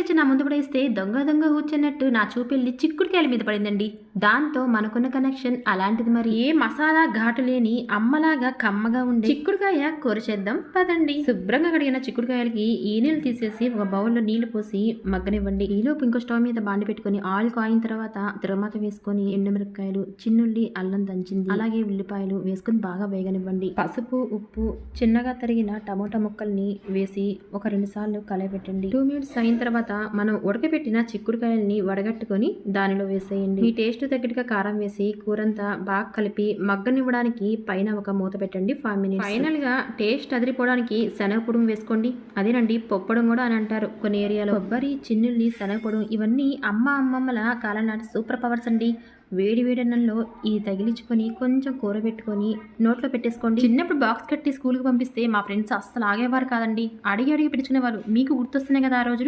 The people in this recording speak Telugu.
తెచ్చి నా ముందు పడేస్తే దొంగ దొంగ కూర్చున్నట్టు నా చూపెళ్ళి చిక్కుడుకాయల మీద పడిందండి. దాంతో మనకున్న కనెక్షన్ అలాంటిది. మరి ఏ మసాలా ఘాటు లేని అమ్మలాగా కమ్మగా ఉండే చిక్కుడుకాయ కూర చేద్దాం పదండి. శుభ్రంగా కడిగిన చిక్కుడుకాయలకి ఈ నీళ్ళు తీసేసి ఒక బౌల్లో నీళ్లు పోసి మగ్గనివ్వండి. ఈలోపు ఇంకో స్టవ్ మీద బాండి పెట్టుకుని ఆయిల్ కాయిన తర్వాత తిరగమాత వేసుకొని ఎండుమిరపకాయలు, చిన్నుల్లి, అల్లం దంచింది, అలాగే ఉల్లిపాయలు వేసుకుని బాగా వేగనివ్వండి. పసుపు, ఉప్పు, చిన్నగా తరిగిన టమోటా ముక్కల్ని వేసి ఒక 2 సార్లు కలయపెట్టండి. 2 మినిట్స్ అయిన తర్వాత మనం ఉడకబెట్టిన చిక్కుడుకాయల్ని వడగట్టుకొని దానిలో వేసేయండి. మీ టేస్ట్ తగ్గట్టుగా కారం వేసి కూరంతా బాగా కలిపి మగ్గనివ్వడానికి పైన ఒక మూత పెట్టండి 5 మినిట్స్. ఫైనల్ గా టేస్ట్ అదిరిపోవడానికి శనగపొడి వేసుకోండి. అదేనండి పొప్పడం కూడా అని అంటారు కొన్ని ఏరియాలో. కొబ్బరి, చిన్నుల్లి, శనగపొడి ఇవన్నీ అమ్మమ్మల కాలం నాటి సూపర్ పవర్స్ అండి. వేడి వేడన్నంలో ఇది తగిలించుకొని కొంచెం కూర పెట్టుకొని నోట్లో పెట్టేసుకోండి. చిన్నప్పుడు బాక్స్ కట్టి స్కూల్కి పంపిస్తే మా ఫ్రెండ్స్ అస్సలు ఆగేవారు కాదండి. అడిగి అడిగి పెట్టుకునేవారు. మీకు గుర్తొస్తున్నాయి కదా ఆ రోజులు.